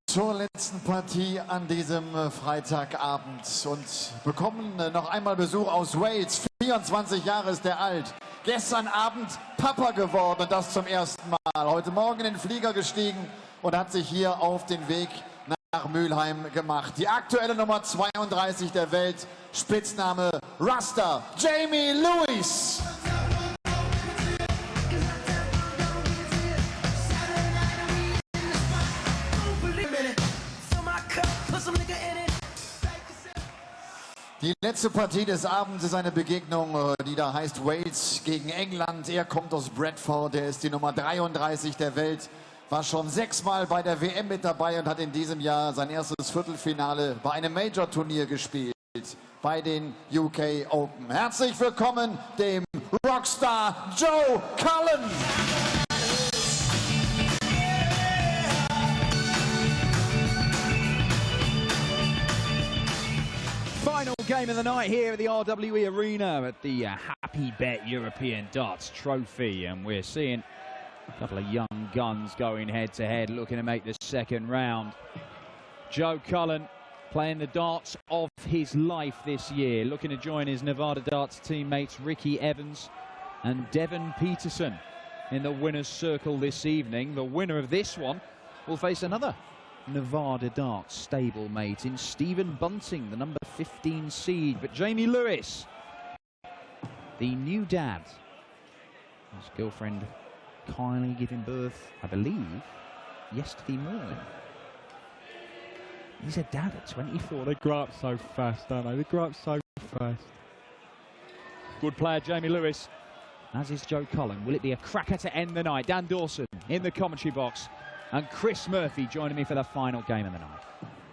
Zur letzten Partie an diesem Freitagabend und bekommen noch einmal Besuch aus Wales. 24 Jahre ist er alt. Gestern Abend Papa geworden und das zum ersten Mal. Heute Morgen in den Flieger gestiegen und hat sich hier auf den Weg nach Mülheim gemacht. Die aktuelle Nummer 32 der Welt, Spitzname Rasta, J.Lewis. Die letzte Partie des Abends ist eine Begegnung, die da heißt Wales gegen England. Er kommt aus Bradford, er ist die Nummer 33 der Welt, war schon 6-mal bei der WM mit dabei und hat in diesem Jahr sein erstes Viertelfinale bei einem Major-Turnier gespielt, bei den UK Open. Herzlich willkommen dem Rockstar Joe Cullen. Final game of the night here at the RWE Arena at the Happy Bet European Darts Trophy, and we're seeing a couple of young guns going head-to-head, looking to make the second round. Joe Cullen playing the darts of his life this year, looking to join his Nevada Darts teammates Ricky Evans and Devon Peterson in the winner's circle this evening. The winner of this one will face another Nevada Darts stablemate in Stephen Bunting, the number 15 seed. But J.Lewis, the new dad, his girlfriend Kylie giving birth, I believe, yesterday morning. He's a dad at 24. They grow up so fast, don't they? They grow up so fast. Good player, J.Lewis, as is Joe Cullen. Will it be a cracker to end the night? Dan Dawson in the commentary box, and Chris Murphy joining me for the final game of the night.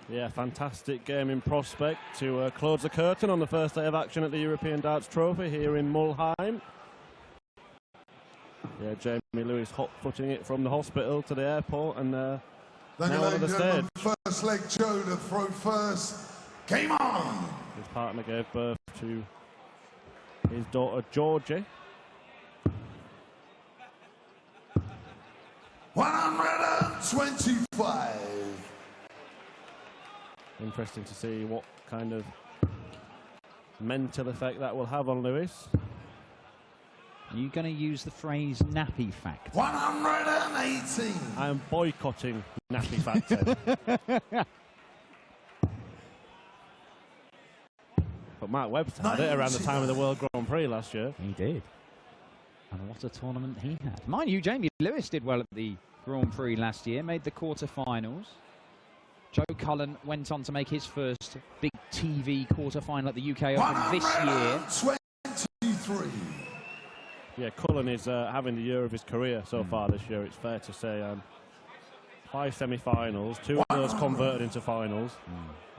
Yeah, fantastic game in prospect to close the curtain on the first day of action at the European Darts Trophy here in Mulheim. Yeah, J.Lewis hot-footing it from the hospital to the airport and now on the stage. First leg Joe to throw first. Game on! His partner gave birth to his daughter Georgie. 125. Interesting to see what kind of mental effect that will have on Lewis. Are you going to use the phrase nappy factor? 118. I am boycotting nappy factor. But Mark Webster had it around the time of the World Grand Prix last year. He did. And what a tournament he had. Mind you, J.Lewis did well at the Grand Prix last year, made the quarterfinals. Joe Cullen went on to make his first big TV quarterfinal at the UK Open this year. 23. Yeah, Cullen is having the year of his career so far this year, it's fair to say. 5 semi-finals, 2 of those converted into finals.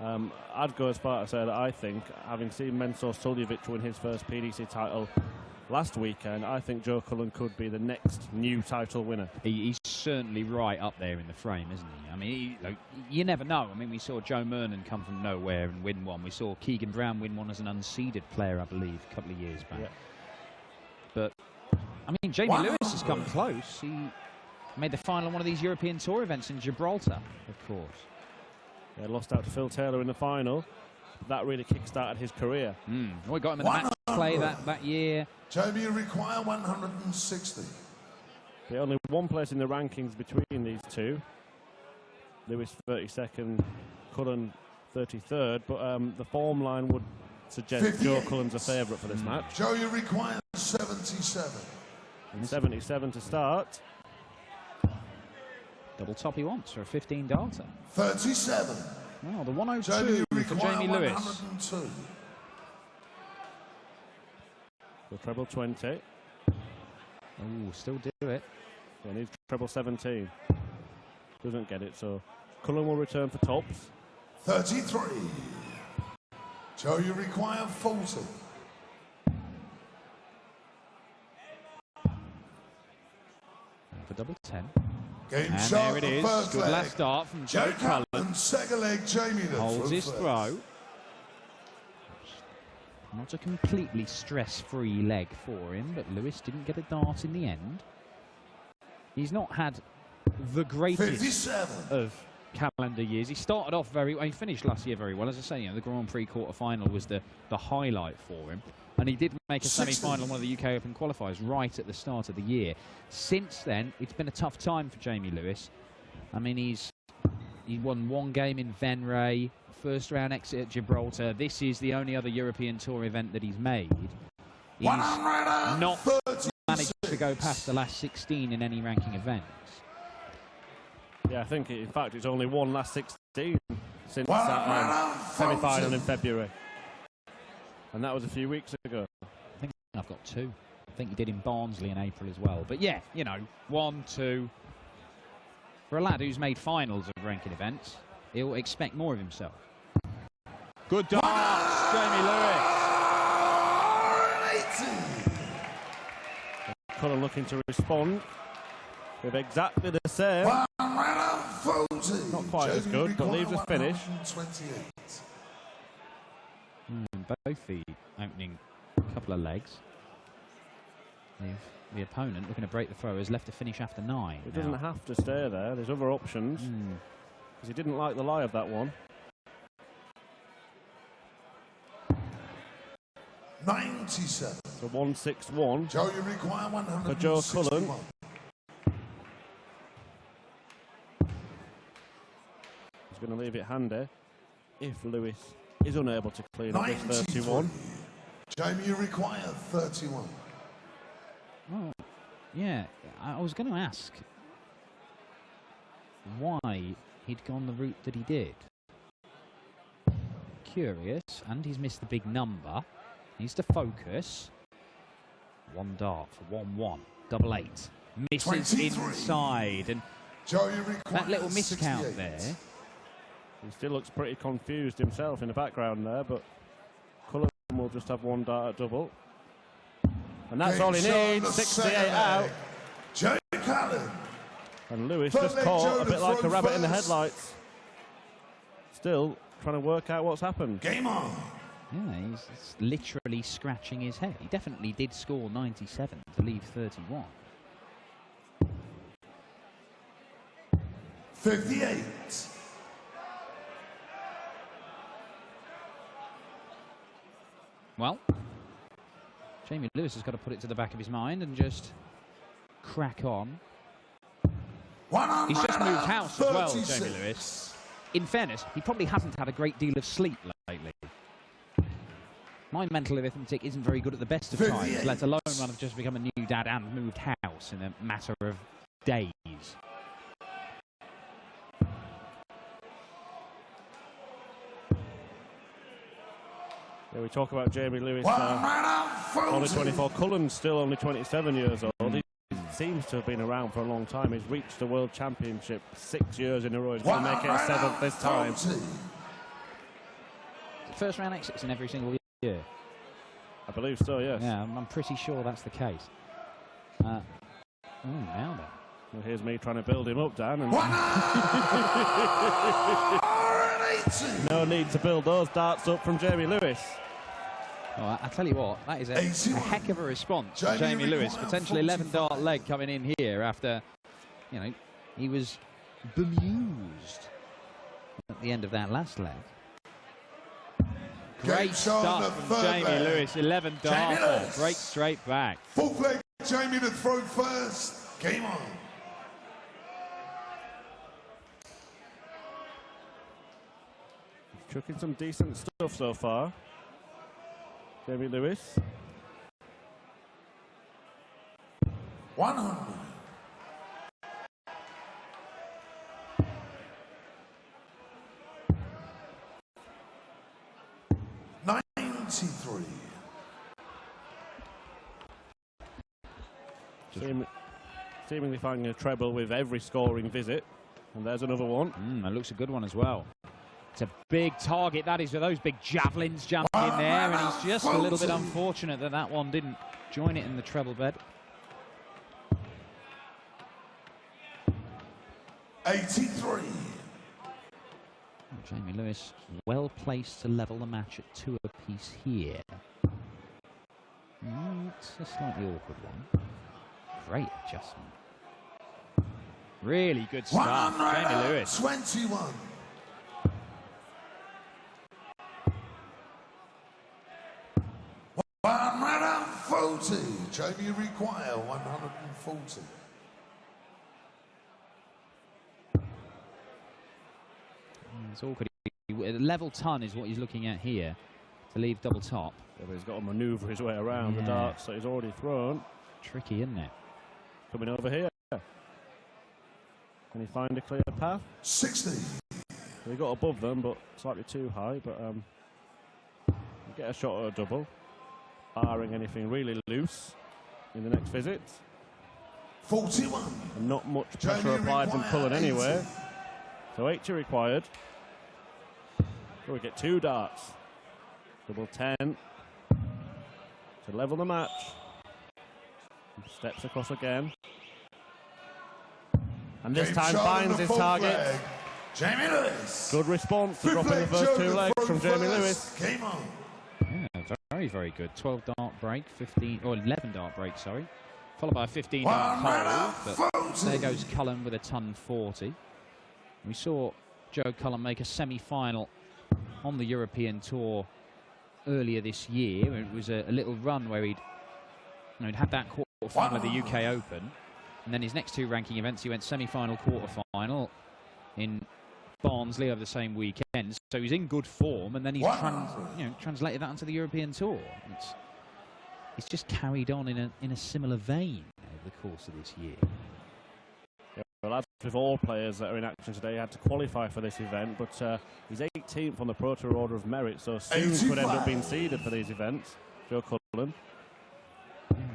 I'd go as far to say that I think, having seen Mensur Suljovic win his first PDC title last weekend, I think Joe Cullen could be the next new title winner. He's certainly right up there in the frame, isn't he? I mean, you never know. I mean, we saw Joe Mernon come from nowhere and win one. We saw Keegan Brown win one as an unseeded player, I believe, a couple of years back. Yeah. But, I mean, J.Lewis has come close. He made the final on one of these European Tour events in Gibraltar, of course. Yeah, lost out to Phil Taylor in the final. That really kick-started his career. We got him in the match play that year. Jamie, you require 160. Yeah, only one place in the rankings between these two. Lewis 32nd, Cullen 33rd, but the form line would suggest 58. Joe Cullen's a favourite for this match. Joe, you require 77. And 77 to start. Double top he wants for a 15 darter. 37. Oh, the 102 for J.Lewis. 102. The treble 20. Oh, still do it. Yeah, needs treble 17. Doesn't get it, so Cullen will return for tops. 33. Joe, you require 40. For double 10. Game and shot, there it is. First Good leg. last start from Joe Cullen. Second leg, Jamie holds his first. throw. Not a completely stress-free leg for him, but Lewis didn't get a dart in the end. He's not had the greatest 57. of calendar years. He started off very well. He finished last year very well. As I say, the Grand Prix quarter-final was the highlight for him. And he did make a semi-final in one of the UK Open qualifiers right at the start of the year. Since then, it's been a tough time for J.Lewis. I mean, he won one game in Venray, first round exit at Gibraltar. This is the only other European Tour event that he's made. He's not managed to go past the last 16 in any ranking events. Yeah, I think, in fact, it's only won last 16 since that semi-final in February. And that was a few weeks ago. I think I've got 2. I think he did in Barnsley in April as well. But yeah, 1, 2. For a lad who's made finals of ranking events, he'll expect more of himself. Good darts, J.Lewis. Cullen looking to respond with exactly the same. Not quite as good, but leaves a finish. Both feet opening a couple of legs. The opponent looking to break the throw has left to finish after 9. It doesn't have to stay there. There's other options. Because he didn't like the lie of that one. 97. So 161 Joe, you require 161. for Joe Cullen. He's going to leave it handy if Lewis is unable to clean up this 31. Jamie, you require 31. Oh, yeah, I was going to ask why he'd gone the route that he did. Curious, and he's missed the big number. Needs to focus. 1 dart for 1-1. Double 8. Misses 23. Inside, and Joe, you require that little miscount 68. there. He still looks pretty confused himself in the background there, but Cullen will just have 1 dart at double. And that's all he needs, 68 out. Jay Cullen. And Lewis just caught a bit like a rabbit in the headlights. Still trying to work out what's happened. Game on. Yeah, he's literally scratching his head. He definitely did score 97 to leave 31. 58. Well, J.Lewis has got to put it to the back of his mind and just crack on. He's just moved house as well, J.Lewis. In fairness, he probably hasn't had a great deal of sleep lately. My mental arithmetic isn't very good at the best of times, let alone when I've just become a new dad and moved house in a matter of days. Yeah, we talk about J.Lewis only 24. Cullen's still only 27 years old. He seems to have been around for a long time. He's reached the World Championship 6 years in a row. He's going to make it a 7th this time. First round exits in every single year. I believe so, yes. Yeah, I'm pretty sure that's the case. Now then. Well, here's me trying to build him up, Dan. And no need to build those darts up from J.Lewis. Oh, I tell you what, that is a heck of a response from J.Lewis. Potentially 11 dart leg coming in here after, he was bemused at the end of that last leg. Great start from J.Lewis, 11 dart, break straight back. 4th leg, Jamie to throw first. Game on. Chucking some decent stuff so far. J.Lewis. 100. Seemingly finding a treble with every scoring visit. And there's another one. That looks a good one as well. It's a big target, that is, with those big javelins jumping in there, and he's just a little bit unfortunate that that one didn't join it in the treble bed. 83. J.Lewis well placed to level the match at 2 apiece here. It's a slightly awkward one. Great adjustment. Really good stuff. J.Lewis. 21. Jamie require 140. It's awkward. Level ton is what he's looking at here to leave double top. Yeah, but he's got to manoeuvre his way around the darts that he's already thrown. Tricky, isn't it? Coming over here. Can he find a clear path? 60. So he got above them, but slightly too high. But get a shot at a double, barring anything really loose in the next visit. 41. And not much pressure applied from Cullen anyway. So 80 required. So we get 2 darts. Double 10 to level the match. Steps across again. And this time finds his target. J.Lewis. Good response to dropping the first 2 legs from J.Lewis. Game on. Yeah, very, very good. 12 dart break, 15 or 11 dart break, sorry. Followed by a 15 dart hold. But there goes Cullen with a ton 40. We saw Joe Cullen make a semi-final on the European Tour earlier this year. It was a little run where he'd had that quarter-final of the UK Open, and then his next 2 ranking events he went semi-final, quarter-final in Barnsley over the same weekend. So he's in good form, and then he's translated that onto the European Tour. It's just carried on in a similar vein over the course of this year. Well, as with all players that are in action today, had to qualify for this event, but he's 18th on the Pro Tour Order of Merit, so soon 85. could end up being seeded for these events. Joe Cullen.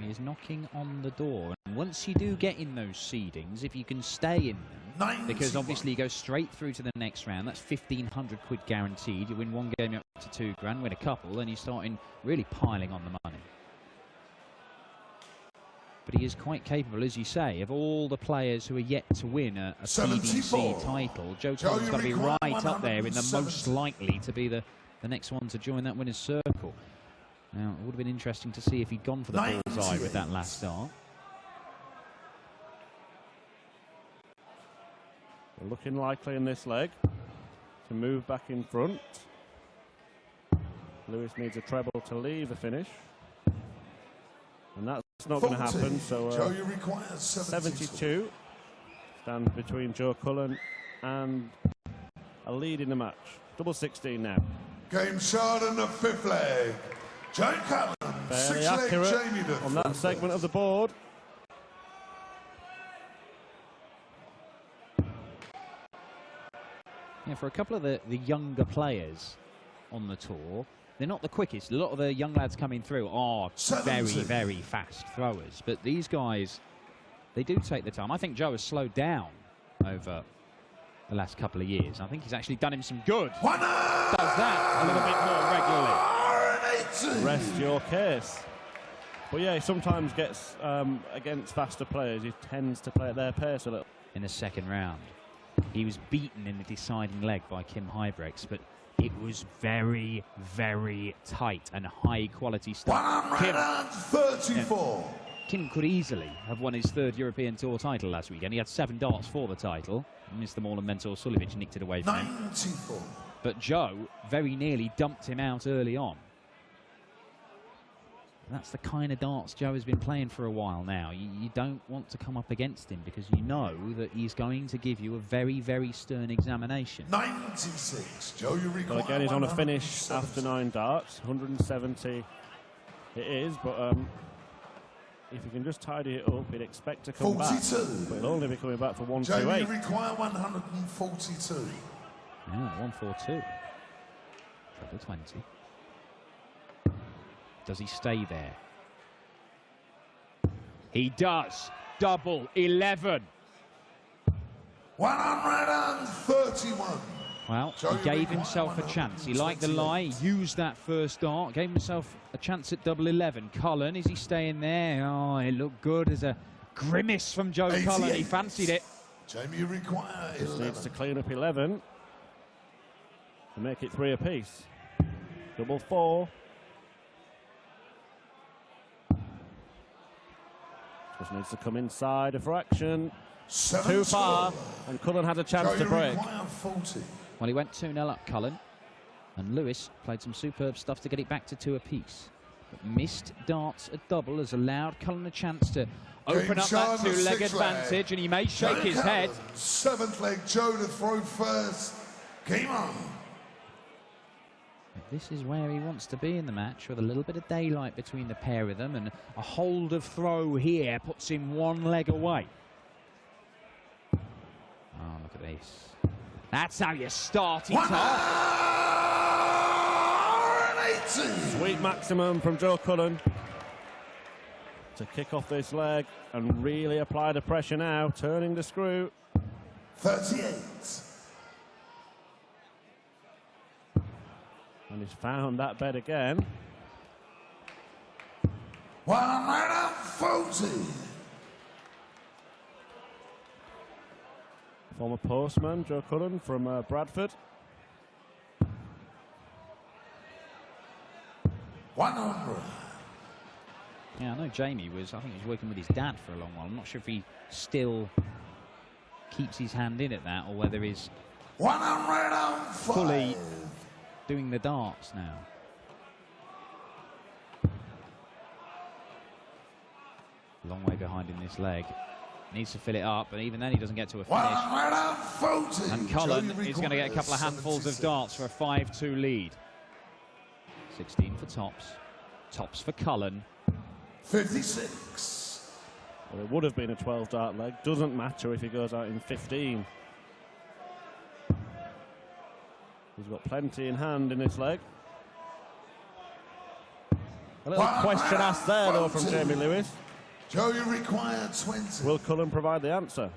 He is knocking on the door, and once you do get in those seedings, if you can stay in them, because obviously you go straight through to the next round, that's 1,500 quid guaranteed. You win one game up to 2 grand, win a couple, then you're starting really piling on the money. But he is quite capable, as you say, of all the players who are yet to win a PDC title. Joe Cullen's got to be right up there in the most likely to be the next one to join that winner's circle. Now, it would have been interesting to see if he'd gone for the bullseye with that last start. We're looking likely in this leg to move back in front. Lewis needs a treble to leave the finish. And that's not going to happen, so 72 stands between Joe Cullen and a lead in the match. Double 16 now. Game shot in the 5th leg. Joe Cullen, fairly 6 leg accurate Jamie on that segment of the board. Yeah, for a couple of the younger players on the tour, they're not the quickest. A lot of the young lads coming through are very, very fast throwers. But these guys, they do take the time. I think Joe has slowed down over the last couple of years. I think he's actually done him some good. Does that a little bit more regularly. Rest your case. But yeah, he sometimes gets against faster players. He tends to play at their pace a little. In the second round, he was beaten in the deciding leg by Kim Huybrechts, but it was very, very tight and high-quality stuff. 134. Kim could easily have won his 3rd European Tour title last weekend. He had 7 darts for the title. Missed them all, and Mentor Suljovic nicked it away from him. 94. But Joe very nearly dumped him out early on. That's the kind of darts Joe has been playing for a while now. You don't want to come up against him because you know that he's going to give you a very, very stern examination. 96. Joe, you require. Well, again, he's on a finish after 9 darts. 170 it is, but if you can just tidy it up, you'd expect to come 42. back. But he'll only be coming back for 128. Joe, you require 142. Yeah, 142. Treble 20. Does he stay there? He does. Double 11. 131. Well, he gave himself a chance. He liked the lie, he used that first dart, gave himself a chance at double 11. Cullen, is he staying there? Oh, it looked good. There's a grimace from Joe Cullen. He fancied it. Jamie, you require 11. Just needs to clean up 11 to make it 3 apiece. Double 4. Just needs to come inside a fraction. Too far, and Cullen had a chance to break. Well, he went 2-0 up, Cullen, and Lewis played some superb stuff to get it back to 2 apiece. But missed darts at double has allowed Cullen a chance to open up that 2-leg advantage, and he may shake his head. 7th leg, Joe to throw first. Game on. But this is where he wants to be in the match, with a little bit of daylight between the pair of them, and a hold of throw here puts him 1 leg away. Oh, look at this. That's how you start it off. Sweet maximum from Joe Cullen to kick off this leg and really apply the pressure now, turning the screw. 38. And he's found that bed again. 140. Former postman, Joe Cullen from Bradford. 100. Yeah, I know Jamie was, I think he was working with his dad for a long while. I'm not sure if he still keeps his hand in at that, or whether he's 105. fully doing the darts now. Long way behind in this leg. Needs to fill it up, and even then he doesn't get to a finish. 140. And Cullen is going to get a couple of handfuls of darts for a 5-2 lead. 16 for tops. Tops for Cullen. 56. Well, it would have been a 12-dart leg. Doesn't matter if he goes out in 15. He's got plenty in hand in this leg. A little question asked there, though, from Jamie Lewis. Joe, you require 20. Will Cullen provide the answer?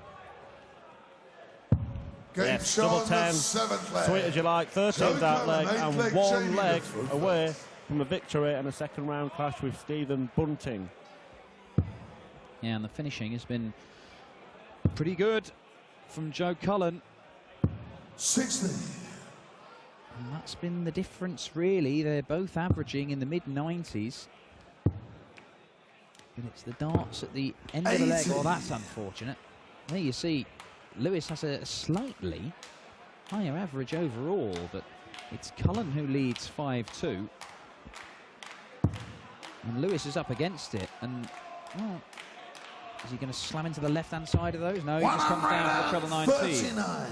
Game Yes, show double on the 10. 7th leg. Sweet as you like. 13-dart leg and 8th leg, 1 Jamie leg Lewis. away from a victory and a second-round clash with Stephen Bunting. Yeah, and the finishing has been pretty good from Joe Cullen. 60. And that's been the difference, really. They're both averaging in the mid-90s. But it's the darts at the end of the leg. Oh, that's unfortunate. There you see, Lewis has a slightly higher average overall, but it's Cullen who leads 5-2. And Lewis is up against it. And, well, is he going to slam into the left-hand side of those? No, he just comes down to the treble 19. 39.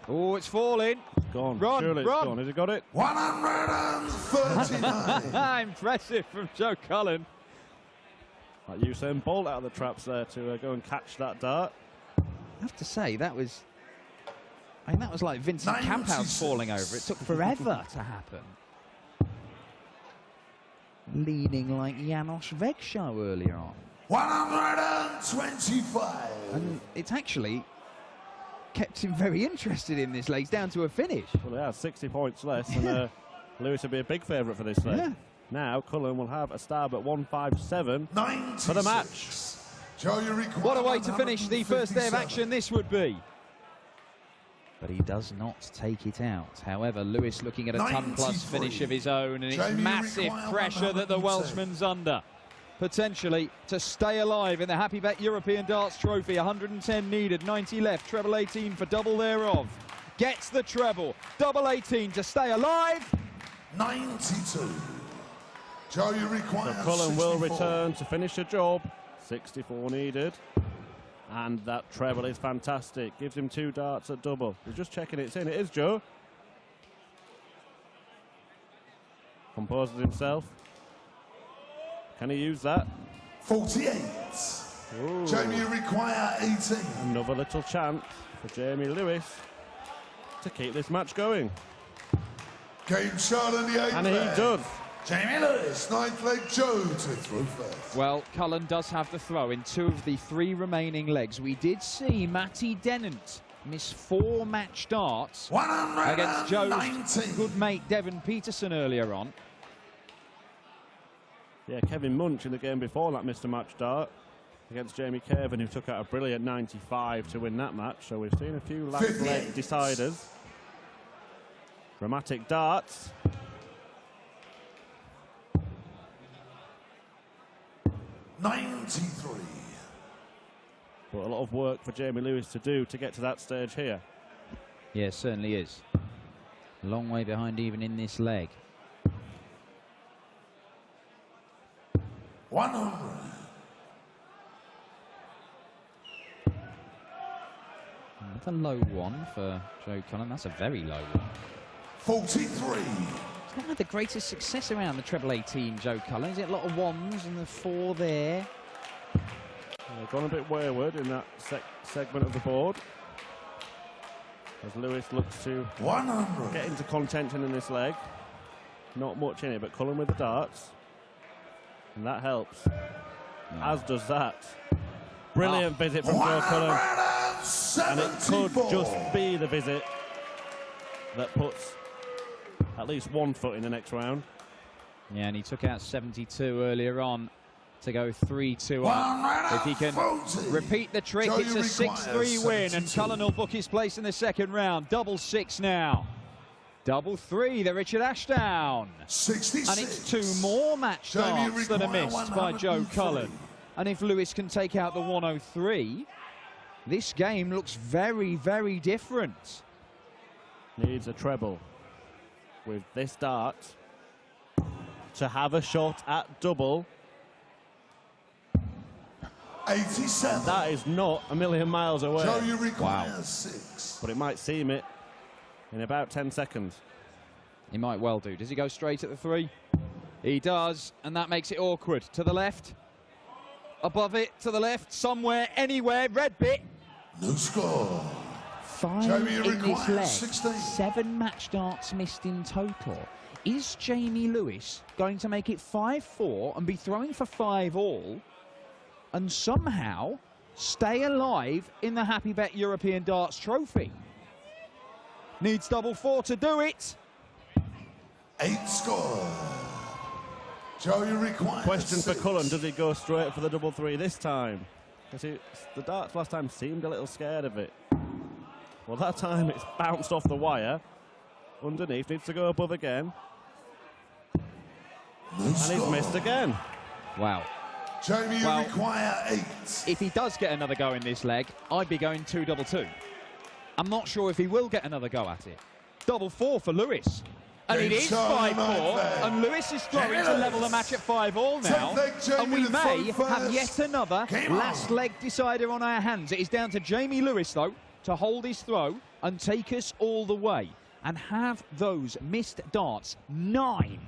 Oh, it's falling. Gone. Run, Surely it's run. gone. Has he got it? 139. Impressive from Joe Cullen. Like Usain Bolt out of the traps there to go and catch that dart. I have to say, that was... I mean, that was like Vincent 96. Camphouse falling over. It took forever to happen. Leaning like Janos Vegshow earlier on. 125. And it's actually kept him very interested in this leg. He's down to a finish. Well, yeah, 60 points less, and Lewis would be a big favourite for this leg. Yeah. Now Cullen will have a stab at 157 96. for the match. Joe, you require What a way to finish the first day of 157. action this would be. But he does not take it out. However, Lewis looking at a ton-plus 93. finish of his own, and it's Jamie, you massive require pressure that the 110. Welshman's under. Potentially to stay alive in the Happy Bet European Darts Trophy. 110 needed, 90 left, treble 18 for double thereof. Gets the treble, double 18 to stay alive. 92. Joe, you require So Cullen will 64. return to finish the job. 64 needed. And that treble is fantastic. Gives him 2 darts at double. We're just checking it's in. It is, Joe. Composes himself. Can he use that? 48. Ooh. Jamie, you require 18. Another little chance for Jamie Lewis to keep this match going. Game shot in the 8th And he leg. does. Jamie Lewis, 9th leg, Joe to throw first. Well, Cullen does have the throw in 2 of the 3 remaining legs. We did see Matty Dennant miss 4 match darts against Joe's 119. good mate Devon Peterson earlier on. Yeah, Kevin Munch in the game before that missed a match dart against Jamie Caven, who took out a brilliant 95 to win that match. So we've seen a few last 58. leg deciders. Dramatic darts. 93. But a lot of work for Jamie Lewis to do to get to that stage here. Yeah, it certainly is. A long way behind even in this leg. 100. That's a low one for Joe Cullen. That's a very low one. 43. He's not had the greatest success around the treble 18, Joe Cullen. Is it a lot of ones and the 4 there? Gone a bit wayward in that segment of the board. As Lewis looks to 100. get into contention in this leg. Not much in it, but Cullen with the darts. And that helps. As does that. Brilliant visit from Joe Cullen. And it could just be the visit that puts at least one foot in the next round. Yeah, and he took out 72 earlier on to go 3-2 up. If he can repeat the trick, it's a 6-3 win, and Cullen will book his place in the second round. Double 6 now. Double 3, the Richard Ashdown. 66. And it's 2 more match starts that are missed by Joe Cullen. And if Lewis can take out the 103, this game looks very, very different. Needs a treble with this dart to have a shot at double. 87. And that is not a million miles away. Joe, you require 6. But it might seem it in about 10 seconds. He might well do. Does he go straight at the 3? He does, and that makes it awkward. To the left, above it, to the left, somewhere, anywhere, red bit. No score. 5 Jamie in this requires leg. 16. 7 match darts missed in total. Is Jamie Lewis going to make it 5-4 and be throwing for 5 all and somehow stay alive in the Happy Bet European Darts Trophy? Needs double 4 to do it. 8 score. Joe, you require Question 6. for Cullen, does he go straight for the double 3 this time? Because the darts last time seemed a little scared of it. Well, that time it's bounced off the wire. Underneath, needs to go above again. No And score. he's missed again. Wow. Jamie, you Well, require 8. If he does get another go in this leg, I'd be going 2-2-2. I'm not sure if he will get another go at it. Double 4 for Lewis. And it is 5-4, and Lewis is throwing to level the match at 5 all now. And we may have yet another last leg decider on our hands. It is down to Jamie Lewis, though, to hold his throw and take us all the way. And have those missed darts, 9,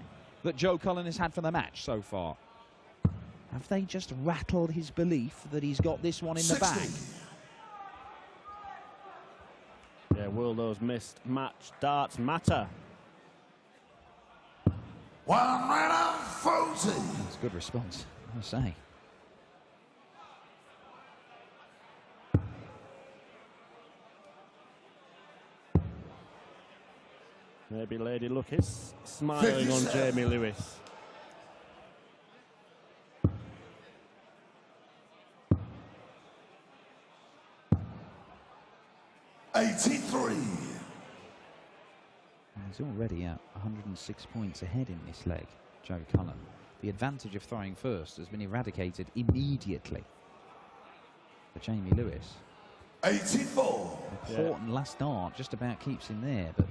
that Joe Cullen has had for the match so far. Have they just rattled his belief that he's got this one in the bag? Yeah, will those missed match darts matter? 140. That's a good response, I must say. Maybe Lady Luck is smiling on 57. Jamie Lewis. He's already at 106 points ahead in this leg, Joe Cullen. The advantage of throwing first has been eradicated immediately for Jamie Lewis. 84. Important last dart, just about keeps him there, but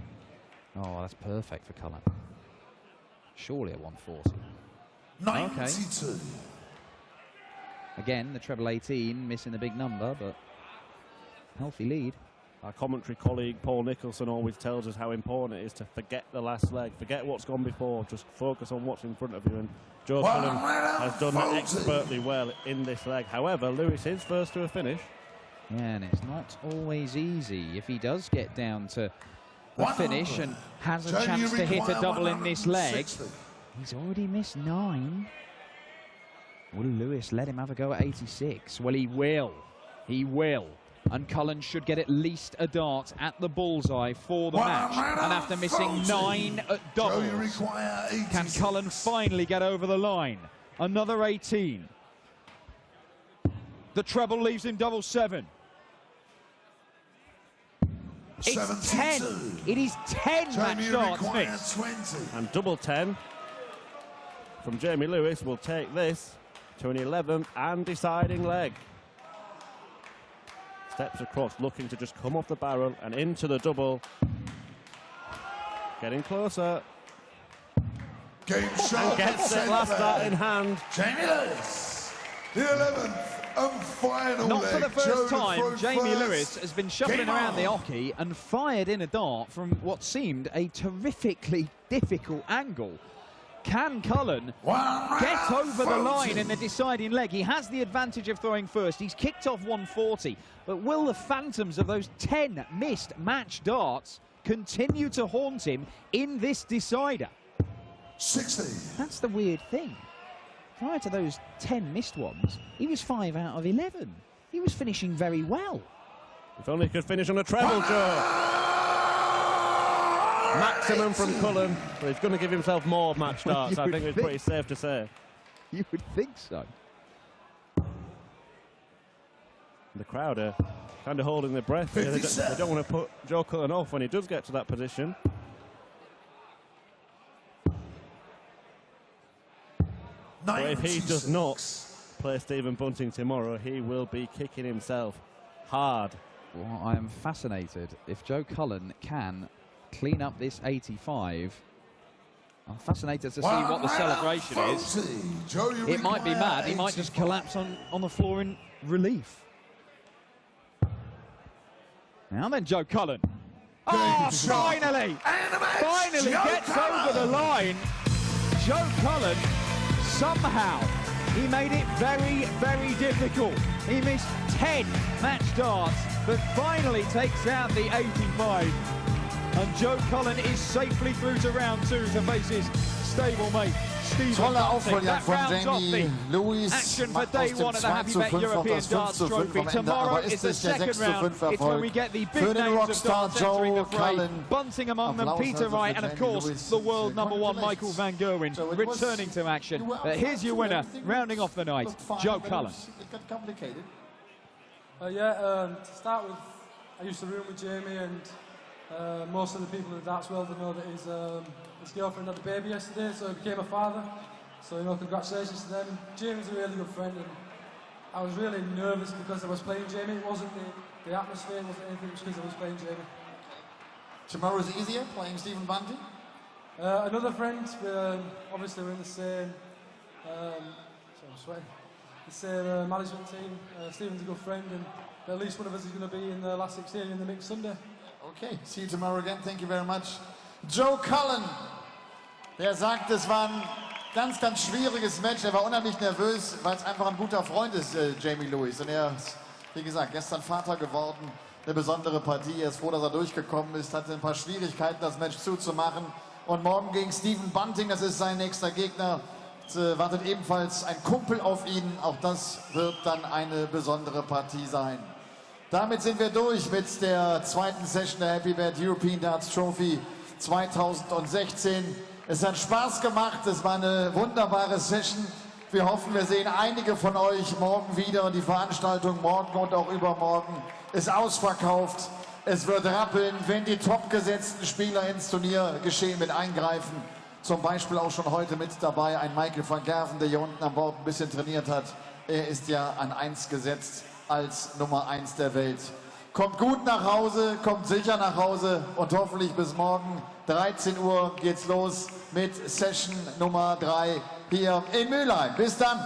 oh, that's perfect for Cullen. Surely at 140. 92. Again, the treble 18 missing the big number, but healthy lead. Our commentary colleague Paul Nicholson always tells us how important it is to forget the last leg, forget what's gone before, just focus on what's in front of you. And Joe Cullen has done that expertly well in this leg. However, Lewis is first to a finish. Yeah, and it's not always easy. If he does get down to the finish and has a chance to hit a double in this leg, he's already missed 9. Will Lewis let him have a go at 86? Well, he will. He will. And Cullen should get at least a dart at the bullseye for the match. And after missing 9 at doubles, can Cullen finally get over the line? Another 18. The treble leaves him double 7. It's 10. It is 10 match darts missed. And double 10 from Jamie Lewis will take this to an 11th and deciding leg. Steps across, looking to just come off the barrel and into the double. Getting closer. Game shot. And gets it last start in hand. J.Lewis, the 11th and final Not leg. for the first time, Jamie first. Lewis has been shuffling Game around the on. hockey and fired in a dart from what seemed a terrifically difficult angle. Can Cullen get over the line in the deciding leg? He has the advantage of throwing first. He's kicked off 140, but will the phantoms of those 10 missed match darts continue to haunt him in this decider? 60. That's the weird thing. Prior to those 10 missed ones, he was 5 out of 11. He was finishing very well. If only he could finish on a treble, Joe. Maximum from Cullen, but he's going to give himself more match darts. I think it's pretty safe to say. You would think so. The crowd are kind of holding their breath. They don't want to put Joe Cullen off when he does get to that position. But if he does not play Stephen Bunting tomorrow, he will be kicking himself hard. Well, I am fascinated. If Joe Cullen can clean up this 85, I'm fascinated to see what the celebration is. It might be mad. He might just collapse on the floor in relief. Now then, Joe Cullen. Oh, finally! Finally gets over the line. Joe Cullen, somehow, he made it very, very difficult. He missed 10 match darts, but finally takes out the 85. And Joe Cullen is safely through to round 2 to face his stablemate Stephen Tolle Bunting. Aufholjagd That von rounds off Jamie the Lewis. action for Macht day aus dem 1 of the Happy Bet 2:5 noch European das Darts 5:5 Trophy. am Ende. Tomorrow Aber is ist the es der second 6:5 round. It's when Erfolg we get the für big den names of Rockstar darts entering the Joe fray. Cullen? Bunting among them, Applaus Peter also für Wright, and of Jamie course Lewis. the world number 1 Michael Congratulations. van Gerwen So it was- returning to action. you were But here's your winner, everything rounding off the night, looked fine, Joe but Cullen. It got complicated. To start with, I used to room with Jamie, and most of the people in the darts world know that his girlfriend had a baby yesterday, so he became a father. So, congratulations to them. Jamie's a really good friend, and I was really nervous because I was playing Jamie. It wasn't the atmosphere, it wasn't anything, it was because I was playing Jamie. Tomorrow is easier playing Stephen Bunting. Another friend, obviously we're in the same, sorry, I'm sweating, the same management team. Stephen's a good friend, and at least one of us is going to be in the last 16 in the mix Sunday. Okay, see you tomorrow again. Thank you very much. Joe Cullen, der sagt, es war ein ganz, ganz schwieriges Match. Er war unheimlich nervös, weil es einfach ein guter Freund ist, Jamie Lewis. Und er ist, wie gesagt, gestern Vater geworden. Eine besondere Partie. Er ist froh, dass er durchgekommen ist. Hatte ein paar Schwierigkeiten, das Match zuzumachen. Und morgen gegen Stephen Bunting, das ist sein nächster Gegner. Es wartet ebenfalls ein Kumpel auf ihn. Auch das wird dann eine besondere Partie sein. Damit sind wir durch mit der zweiten Session der Happy Bet European Darts Trophy 2016. Es hat Spaß gemacht, es war eine wunderbare Session. Wir hoffen, wir sehen einige von euch morgen wieder. Und die Veranstaltung morgen und auch übermorgen ist ausverkauft. Es wird rappeln, wenn die topgesetzten Spieler ins Turniergeschehen mit eingreifen. Zum Beispiel auch schon heute mit dabei ein Michael van Gerven, der hier unten an Bord ein bisschen trainiert hat. Er ist ja an 1 gesetzt als Nummer 1 der Welt. Kommt gut nach Hause, kommt sicher nach Hause und hoffentlich bis morgen 13 Uhr geht's los mit Session Nummer 3 hier in Mülheim. Bis dann!